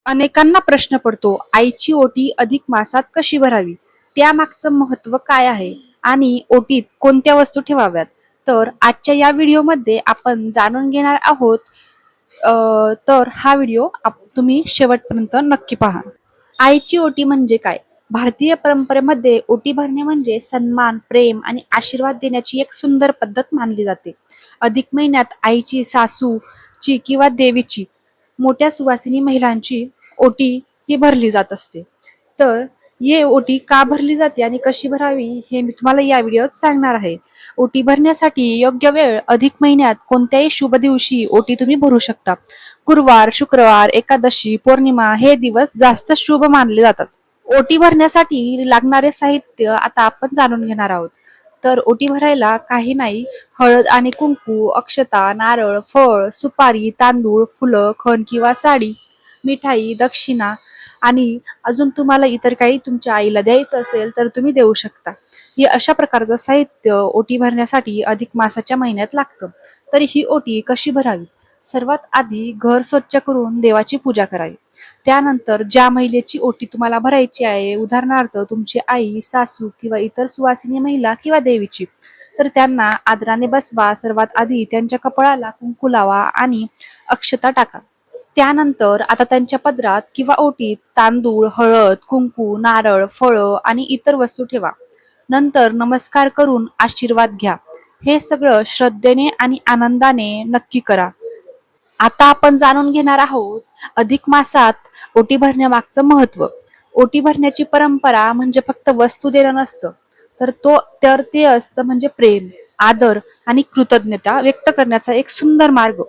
अनेकांना प्रश्न पडतो, आईची ओटी अधिक मासात कशी भरावी? त्यामागचं महत्त्व काय आहे? आणि ओटीत कोणत्या वस्तू ठेवाव्यात? तर आजच्या या व्हिडिओमध्ये आपण जाणून घेणार आहोत. तर हा व्हिडिओ तुम्ही शेवटपर्यंत नक्की पहा. आईची ओटी म्हणजे काय? भारतीय परंपरेमध्ये ओटी भरणे म्हणजे सन्मान, प्रेम आणि आशीर्वाद देण्याची एक सुंदर पद्धत मानली जाते. अधिक महिन्यात आईची, सासूची किंवा देवीची, मोठ्या सुवासिनी महिलांची ओटी ही भरली जात असते. तर ये ओटी का भरली जाते आणि कशी भरावी हे मी तुम्हाला या व्हिडिओत सांगणार आहे. ओटी भरण्यासाठी योग्य वेळ: अधिक महिन्यात कोणत्याही शुभ दिवशी ओटी तुम्ही भरू शकता. गुरुवार, शुक्रवार, एकादशी, पौर्णिमा हे दिवस जास्त शुभ मानले जातात. ओटी भरण्यासाठी लागणारे साहित्य आता आपण जाणून घेणार आहोत. तर ओटी भरायला काही नाही, हळद आणि कुंकू, अक्षता, नारळ, फळ, सुपारी, तांदूळ, फुलं, खण किंवा साडी, मिठाई, दक्षिणा आणि अजून तुम्हाला इतर काही तुमच्या आईला द्यायचं असेल तर तुम्ही देऊ शकता. हे अशा प्रकारचं साहित्य ओटी भरण्यासाठी अधिक मासाच्या महिन्यात लागतं. तर ही ओटी कशी भरावी? सर्वात आधी घर स्वच्छ करून देवाची पूजा करावी. त्यानंतर ज्या महिलेची ओटी तुम्हाला भरायची आहे, उदाहरणार्थ तुमची आई, सासू किंवा इतर सुवासिनी महिला किंवा देवीची, तर त्यांना आदराने बसवा. सर्वात आधी त्यांच्या कपाळाला कुंकू लावा आणि अक्षता टाका. त्यानंतर आता त्यांच्या पदरात किंवा ओटीत तांदूळ, हळद, कुंकू, नारळ, फळं आणि इतर वस्तू ठेवा. नंतर नमस्कार करून आशीर्वाद घ्या. हे सगळं श्रद्धेने आणि आनंदाने नक्की करा. आता आपण जाणून घेणार आहोत अधिक मासात ओटी भरण्यामागचं महत्त्व. ओटी भरण्याची परंपरा म्हणजे फक्त वस्तू देणं नसतं, तर ते असतं म्हणजे प्रेम, आदर आणि कृतज्ञता व्यक्त करण्याचा एक सुंदर मार्ग.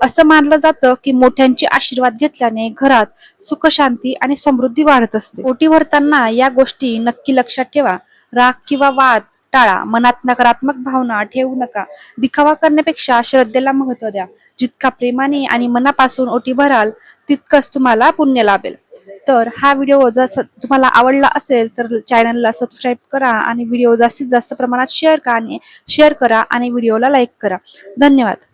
असं मानलं जातं की मोठ्यांचे आशीर्वाद घेतल्याने घरात सुख, शांती आणि समृद्धी वाढत असते. ओटी भरताना या गोष्टी नक्की लक्षात ठेवा. राग किंवा वाद टाळा. मनात नकारात्मक भावना ठेवू नका. दिखावा करण्यापेक्षा श्रद्धेला महत्त्व द्या. जितका प्रेमाने आणि मनापासून ओटी भराल तितकंच तुम्हाला पुण्य लाभेल. तर हा व्हिडिओ जर तुम्हाला आवडला असेल तर चॅनलला सबस्क्राईब करा आणि व्हिडिओ जास्तीत जास्त प्रमाणात शेअर करा आणि व्हिडिओला लाईक करा. धन्यवाद.